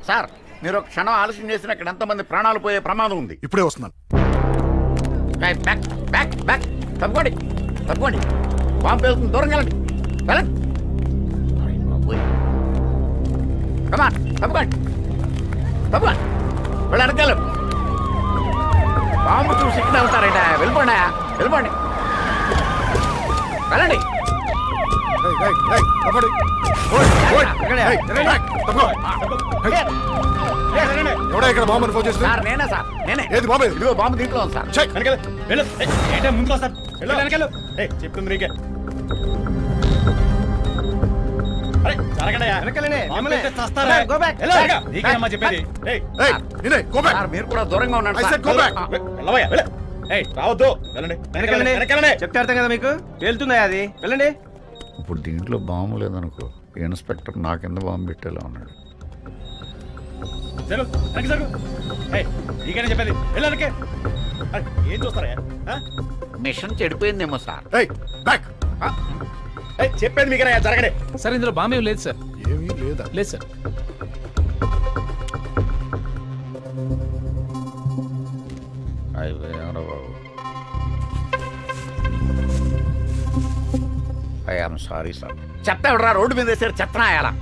Sir మీరు ఒక క్షణం ఆలస్యం చేసిన ఇక్కడ ఎంతమంది ప్రాణాలు పోయే ప్రమాదం ఉంది. ఇప్పుడే వస్తున్నాను. బ్యాక్ బ్యాక్ బ్యాక్ తప్పుకోండి తప్పుకోండి. బాంబు పేలుతుంది, దూరంగా వెళ్ళండి వెళ్ళండి. కమాన్ తప్పుకోండి తప్పుకోండి వెళ్ళండి వెళ్ళు. బాంబు చూసి ఇక్కడ వెళ్తారంట. వెళ్ళిపోండి వెళ్ళిపోండి వెళ్ళండి. ఎవడా ఇక్కడ బాంబు ఫోన్ చేస్తుంది? సార్ నేనే సార్ నేనే. ఏది బాంబు? ఇదిగో బాంబు దీంట్లో ఉంది సార్. ముందుకు సార్ చెప్తుంది మీకే. మీరు కూడా దూరంగా ఉండండి. రావద్దు చెప్తే అర్థం కదా మీకు. వెళ్తుందా అది? వెళ్ళండి. ఇప్పుడు దీంట్లో బాంబు లేదనుకో, ఇన్స్పెక్టర్ నా కింద బాంబు పెట్టేలా ఉన్నాడు. చెప్పేది వెళ్ళడానికి ఏం చూస్తారా? మిషన్ చెడిపోయిందేమో సార్. చెప్పేది మీకు జరగడే. సార్ ఇందులో బాంబు ఏం లేదు సార్. ఏమీ లేదా? లేదు sir. Babu I'm sorry sir. చెత్త ఎవడరా రోడ్డు మీద వేసారు? చెత్త నాయాలా?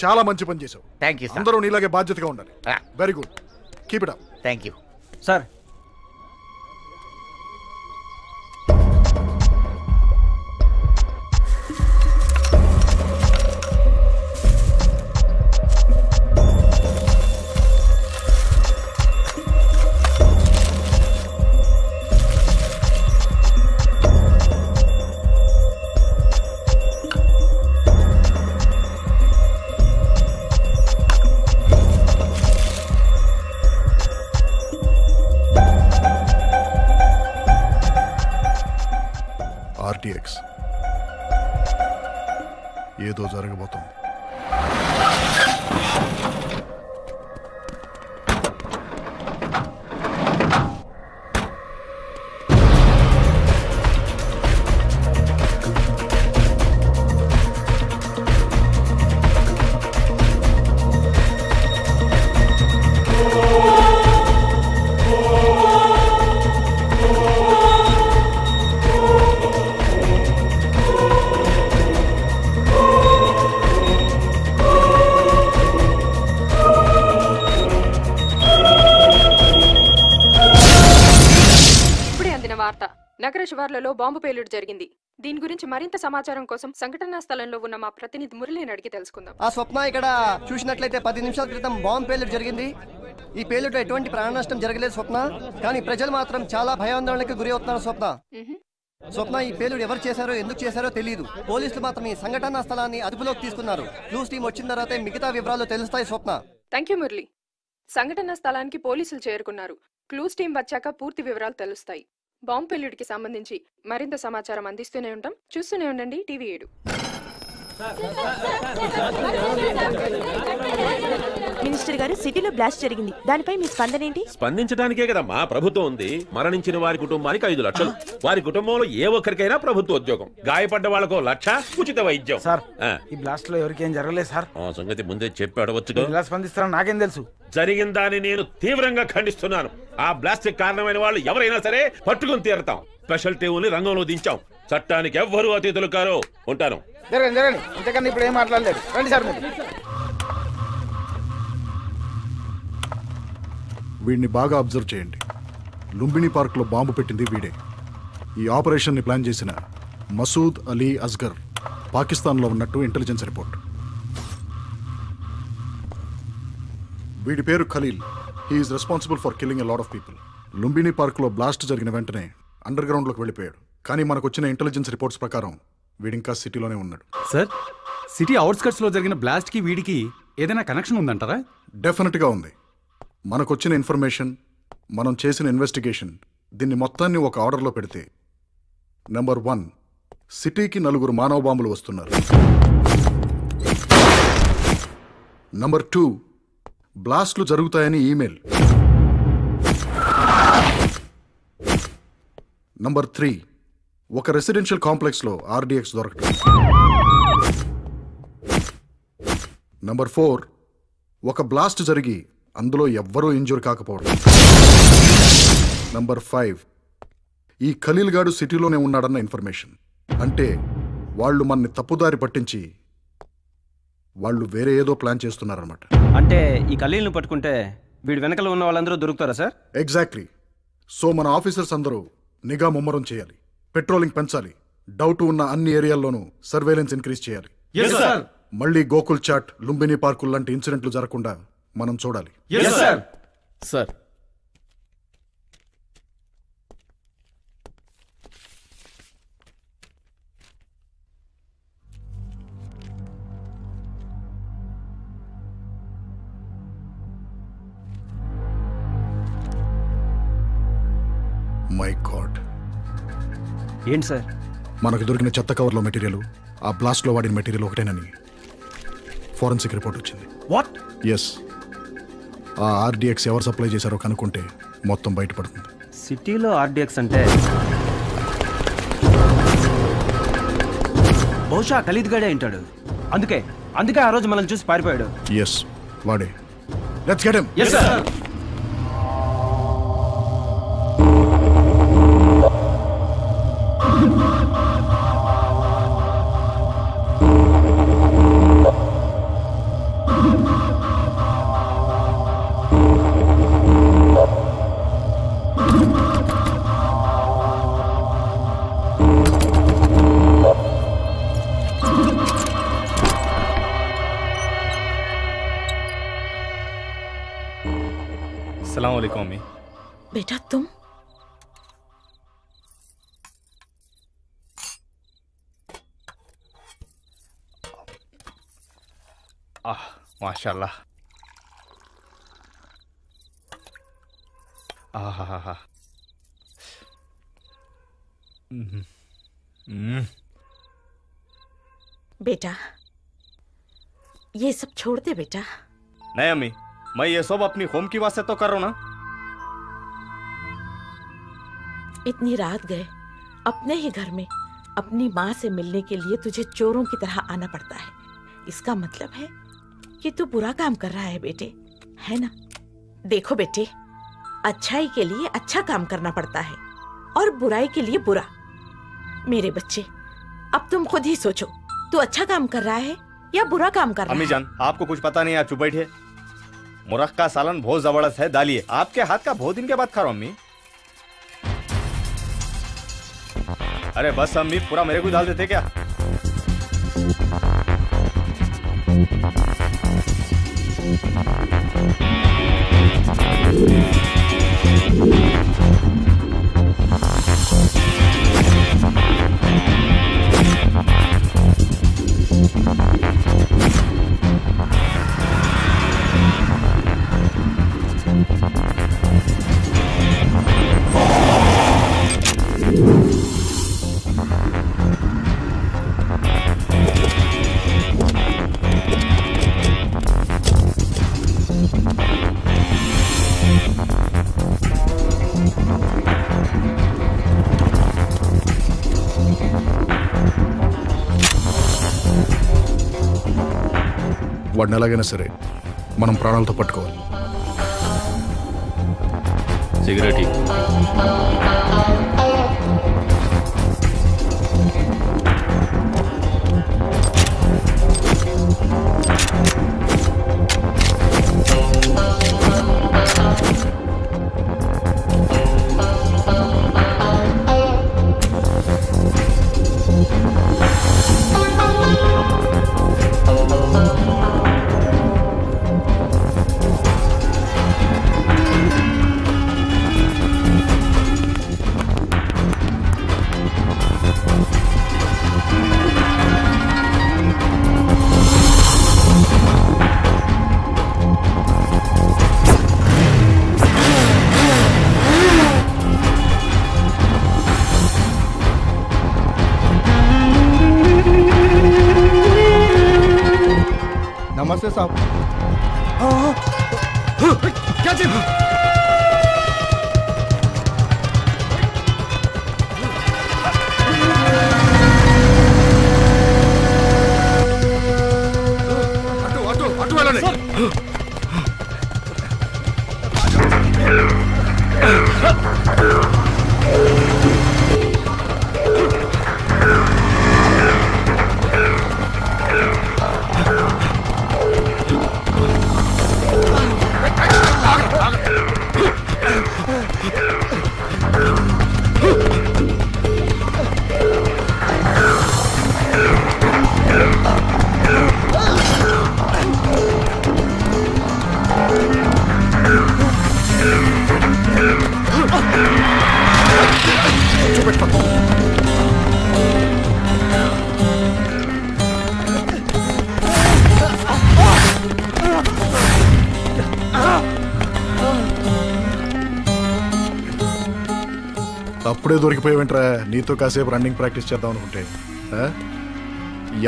చాలా మంచి పని చేసావు. Thank you sir. అందరూ నీలాగే బాధ్యతగా ఉండాలి. Very good, keep it up. Thank you sir. RTX ఏదో జరగబోతోంది. నగర శివార్లలో బాంబు పేలుడు జరిగింది. దీని గురించి మరింత సమాచారం కోసం సంఘటనా స్థలంలో ఉన్న మా ప్రతినిధి మురళిని అడిగి తెలుసుకుందాం. ఆ స్వప్న ఇక్కడ చూసినట్లయితే 10 నిమిషాల క్రితం బాంబు పేలుడు జరిగింది. ఈ పేలుడులో ఎటువంటి ప్రాణ నష్టం జరగలేదు స్వప్న, కానీ ప్రజలు మాత్రం చాలా భయాందోళనకు గురి అవుతున్నారు స్వప్న. స్వప్న, ఈ పేలుడు ఎవరు చేశారో ఎందుకు చేశారో తెలియదు. పోలీసులు మాత్రం ఈ సంఘటనా స్థలాన్ని అదుపులోకి తీసుకున్నారు. క్లూస్ టీం వచ్చిన తర్వాత మిగతా వివరాలు తెలుస్తాయి స్వప్న. Thank you Murali. సంఘటనా స్థలానికి పోలీసులు చేరుకున్నారు. క్లూస్ టీం వచ్చాక పూర్తి వివరాలు తెలుస్తాయి. బాంబు పేలుడికి సంబంధించి మరింత సమాచారం అందిస్తూనే ఉంటాం. చూస్తూనే ఉండండి టీవీ 7. మినిస్టర్ గారు, సిటీలో బ్లాస్ట్ జరిగింది, దానిపై మీ స్పందన ఏంటి? స్పందించడానికే కదమ్మా ప్రభుత్వం ఉంది. మరణించిన వారి కుటుంబానికి 5 లక్షలు, వారి కుటుంబంలో ఏ ఒక్కరికైనా ప్రభుత్వ ఉద్యోగం, గాయపడ్డ వాళ్ళకు 1,00,000 ఉచిత వైద్యం. సార్, ఈ బ్లాస్ట్ లో ఎవరికేం జరగలేదు సార్. ఆ సంగతి ముందే చెప్పి అడవచ్చు. ఎలా స్పందిస్తారో నాకేం తెలుసు. జరిగిందాన్ని నేను తీవ్రంగా ఖండిస్తున్నాను. ఆ బ్లాస్ట్ కారణమైన వాళ్ళు ఎవరైనా సరే పట్టుకుని తీరతాం. స్పెషల్ టీముని రంగంలో దించాం. చట్టానికి ఎవ్వరూ అతిథులు కారో. ఉంటాను. జరగండి జరగండి, అంతేకాని ఇప్పుడు ఏం మాట్లాడలేదు. రండి సార్. మీరు వీడిని బాగా అబ్జర్వ్ చేయండి. లుంబిని పార్క్ లో బాంబు పెట్టింది వీడే. ఈ ఆపరేషన్ ని ప్లాన్ చేసిన మసూద్ అలీ అస్గర్ పాకిస్తాన్ లో ఉన్నట్టు ఇంటెలిజెన్స్ రిపోర్ట్. వీడి పేరు Khalil. He is responsible for killing a lot of people. Lumbini park లో బ్లాస్ట్ జరిగిన వెంటనే అండర్ గ్రౌండ్ లోకి వెళ్ళిపోయాడు. కానీ మనకు వచ్చిన ఇంటెలిజెన్స్ రిపోర్ట్స్ ప్రకారం వీడింకా సిటీలోనే ఉన్నాడు. సార్, సిటీ అవుట్స్కట్స్ లో జరిగిన బ్లాస్ట్ కి వీడికి ఏదైనా కనెక్షన్ ఉందంటారా? డెఫినెట్ గా ఉంది. మనకొచ్చిన ఇన్ఫర్మేషన్, మనం చేసిన ఇన్వెస్టిగేషన్, దీన్ని మొత్తాన్ని ఒక ఆర్డర్లో పెడితే నెంబర్ 1, సిటీకి 4 మానవ బాంబులు వస్తున్నారు. నంబర్ 2, బ్లాస్ట్లు జరుగుతాయని ఈమెయిల్. నంబర్ 3, ఒక రెసిడెన్షియల్ కాంప్లెక్స్ లో RDX దొరకటం. నంబర్ 4, ఒక బ్లాస్ట్ జరిగి అందులో ఎవ్వరూ ఇంజూర్ కాకపోవడం. నంబర్ 5, ఈ ఖలీల్ గాడు సిటీలోనే ఉన్నాడన్న ఇన్ఫర్మేషన్. అంటే వాళ్ళు మనని తప్పుదారి పట్టించి వాళ్ళు వేరే ఏదో ప్లాన్ చేస్తున్నారన్నమాట. అంటే ఈ ఖలీల్ని పట్టుకుంటే వీడి వెనకలో ఉన్న వాళ్ళందరూ దొరుకుతారా సార్? ఎగ్జాక్ట్లీ. సో మన ఆఫీసర్స్ అందరూ నిఘా ముమ్మరం చేయాలి, పెట్రోలింగ్ పెంచాలి, డౌట్ ఉన్న అన్ని ఏరియాల్లోనూ సర్వేలెన్స్ ఇంక్రీజ్ చేయాలి. మళ్ళీ గోకుల్ చాట్, లుంబిని పార్కుల్ లాంటి ఇన్సిడెంట్లు జరగకుండా మనం చూడాలి. సార్ మై గాడ్, ఏంటి సార్? మనకు దొరికిన చెత్త కవర్లో మెటీరియల్ ఆ బ్లాస్ట్లో వాడిన మెటీరియల్ ఒకటేనని ఫోరెన్సిక్ రిపోర్ట్ వచ్చింది. వాట్? ఎస్. ఆ RDX ఎవరు సప్లై చేశారో కనుక్కుంటే మొత్తం బయటపడుతుంది. సిటీలో RDX అంటే బహుశా ఖలీద్ గడే ఉంటాడు. అందుకే ఆ రోజు మనల్ని చూసి పారిపోయాడు. ఎస్, వాడే. Let's get him. yes sir. अस्सलाम वालेकुम अम्मी। बेटा तुम? माशाल्लाह। आहा। बेटा ये सब छोड़ दे बेटा। नहीं अम्मी, मैं ये सब अपनी होम की वास्ते तो कर रहा हूं ना। इतनी रात गए अपने ही घर में अपनी माँ से मिलने के लिए तुझे चोरों की तरह आना पड़ता है। इसका मतलब है कि तू बुरा काम कर रहा है बेटे, है ना? देखो बेटे, अच्छाई के लिए अच्छा काम करना पड़ता है और बुराई के लिए बुरा। मेरे बच्चे, अब तुम खुद ही सोचो, तू अच्छा काम कर रहा है या बुरा काम कर रहा है? अम्मी जान, आपको कुछ पता नहीं, आप चुप बैठिए। मुरक्का सालन बहुत जबरदस्त है, डालिए। आपके हाथ का बहुत दिन के बाद खा रहा हूं अम्मी। अरे बस अम्मी, पूरा मेरे को डाल देते क्या? వాడిని ఎలాగైనా సరే మనం ప్రాణాలతో పట్టుకోవాలి. సిగరెట్ नमस्ते साहब। क्या चीज? అప్పుడే దొరికిపోయావేంట్రా? నీతో కాసేపు రన్నింగ్ ప్రాక్టీస్ చేద్దాం అనుకుంటే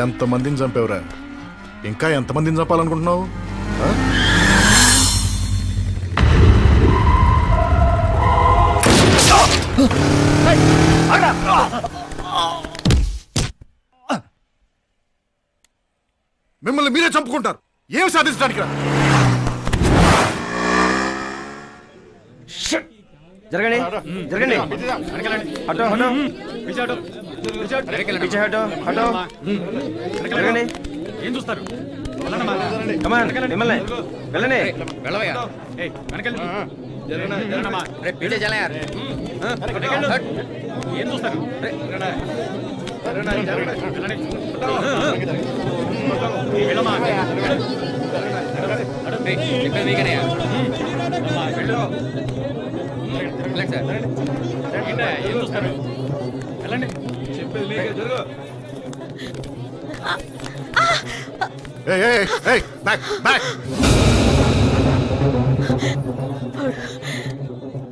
ఎంతమందిని చంపావురా? ఇంకా ఎంతమందిని చంపాలనుకుంటున్నావు? మిమ్మల్ని మీరే చంపుకుంటారు. ఏం సాధించడానికి రా? జరగండి జరగండి హటో హటో పీछे హటో హటో జరగండి. ఏం చూస్తారు? కమాన్ మిమ్మల్ని వెళ్ళండి. पीछे चले यार. ఏం చూస్తారు? వెళ్ళండి.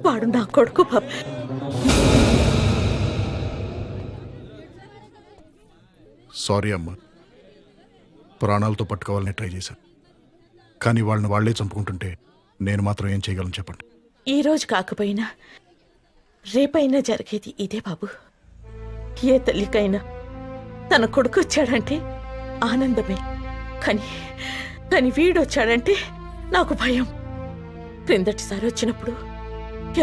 వాడు నా కొడుకు బాబు. సారీ అమ్మా, ప్రాణాలతో పట్టుకోవాలని ట్రై చేశాను, కానీ వాళ్ళని వాళ్లే చంపుకుంటుంటే నేను మాత్రం ఏం చేయగలను చెప్పండి. ఈ రోజు కాకపోయినా రేపైనా జరిగేది ఇదే బాబు. ఏ తల్లికైనా తన కొడుకు వచ్చాడంటే ఆనందమే, కానీ వీడొచ్చాడంటే నాకు భయం. క్రిందటిసారి వచ్చినప్పుడు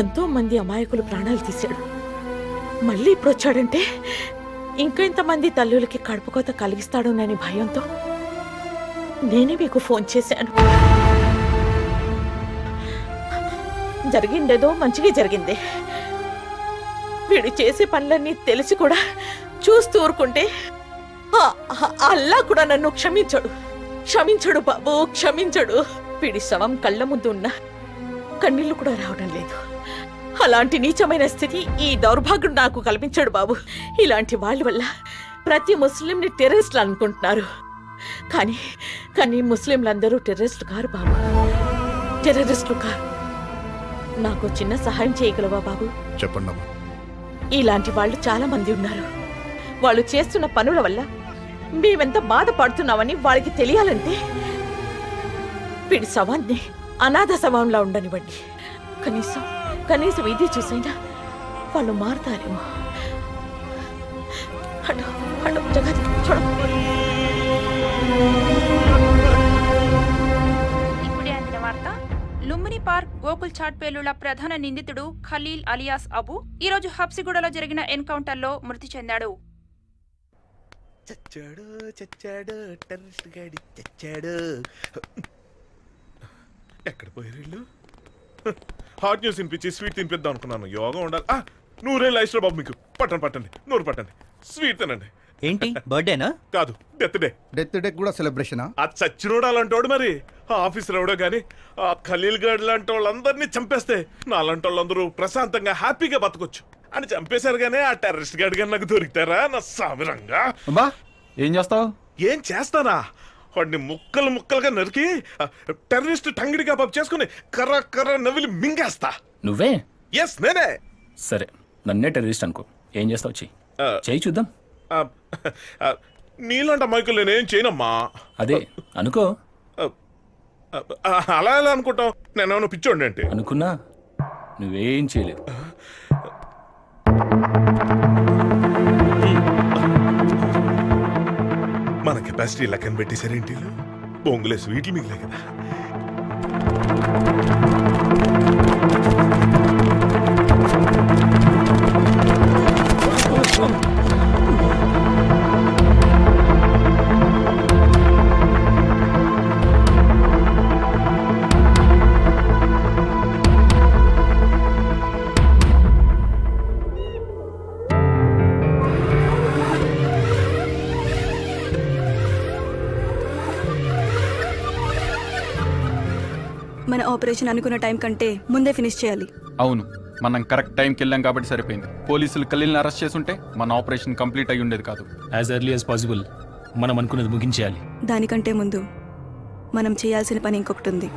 ఎంతో మంది అమాయకులు ప్రాణాలు తీశాడు. మళ్ళీ ఇప్పుడు వచ్చాడంటే ఇంకెంతమంది తల్లులకి కడుపుకోత కలిగిస్తాడోనని భయంతో నేనే మీకు ఫోన్ చేశాను. జరిగిందేదో మంచిగా జరిగింది. వీడు చేసే పనులన్నీ తెలిసి కూడా చూస్తూ ఊరుకుంటే అల్లా కూడా నన్ను క్షమించడు బాబు, క్షమించడు. వీడి శవం కళ్ళ ముందు ఉన్న కన్నీళ్లు కూడా రావడం లేదు. అలాంటి నీచమైన స్థితి ఈ దౌర్భాగ్యుడు నాకు కల్పించాడు బాబు. ఇలాంటి వాళ్ళ వల్ల ప్రతి ముస్లింని టెర్రరిస్టులు అనుకుంటున్నారు. కానీ ముస్లింలందరూ టెర్రరిస్టులు కారు బాబు, టెర్రరిస్టులు కారు. నాకు చిన్న సహాయం చేయగలవా బాబు? చెప్పండి. ఇలాంటి వాళ్ళు చాలా మంది ఉన్నారు. వాళ్ళు చేస్తున్న పనుల వల్ల మేమెంత బాధపడుతున్నామని వాళ్ళకి తెలియాలంటే వీడి శవాన్ని అనాథ శవంలా ఉండనివ్వండి. కనీసం ఇది చూసైనా వాళ్ళు మారుతారేమో. జగతి చూడ. ఇప్పుడే అందిన వార్త. లుంబిని పార్క్ గోకుల్ చాట్ పేలుళ్ల ప్రధాన నిందితుడు ఖలీల్ అలియాస్ అబు ఈరోజు హబ్సిగూడలో జరిగిన ఎన్కౌంటర్లో మృతి చెందాడు. ఎక్కడ పోయారు? హాట్ న్యూస్ తినిపించి స్వీట్ తినిపిద్దాం అనుకున్నాను. యోగా ఉండాలి. నూరేళ్ళు ఐశ్వర బాబు, మీకు పట్టండి, నూరు పట్టండి, స్వీట్ తినండి. ఏంటి బర్త్డేనా? కాదు, డెత్ డే. డెత్ డే కూడా సెలబ్రేషనా? అది చచ్చినోడు అలాంటోడు. మరి ఆఫీసులో ఎవడో గానీ ఆ ఖలీల్ గడ్ లాంటి వాళ్ళందరినీ చంపేస్తే నాలాంటి వాళ్ళందరూ ప్రశాంతంగా హ్యాపీగా బతకొచ్చు అని చంపేశారు. గానీ ఆ టెర్రరిస్ట్ గడ్ గాని నాకు దొరికితారా నా సామిరంగా? ఏం చేస్తావు? ఏం చేస్తానా? వాడిని ముక్కలుగా నరికి టెర్రరిస్ట్ టంగిడి కబాబ్ చేసుకుని కర్ర నవ్విలి మింగేస్తా. నువ్వే? ఎస్, నేనే. సరే, నన్నే టెర్రరిస్ట్ అనుకో. ఏం చేస్తావు? చెయ్యి చూద్దాం. నీలాంటి అమాయకులు నేనేం చేయనమ్మా. అదే అనుకో. అలా ఎలా అనుకుంటాం? నేనేమన్నా పిచ్చోండి అంటే అనుకున్నా. నువ్వేం చేయలేవు. మన కెపాసిటీ లెక్కన పెట్టేశారేంటి? బొంగులే స్వీట్లు మిగిలే కదా. మన ఆపరేషన్ అనుకున్న టైం కంటే ముందే ఫినిష్ చేయాలి. అవును, మనం కరెక్ట్ టైంకి వెళ్ళాం కాబట్టి సరిపోయింది. పోలీసులు ఖలీల్ని అరెస్ట్ చేసుంటే మన ఆపరేషన్ కంప్లీట్ అయ్యి ఉండేది కాదు. యాజ్ ఎర్లీ యాజ్ పాసిబుల్ మనం అనుకున్నది ముగించేయాలి. దానికంటే ముందు మనం చేయాల్సిన పని ఇంకొకటి ఉంది.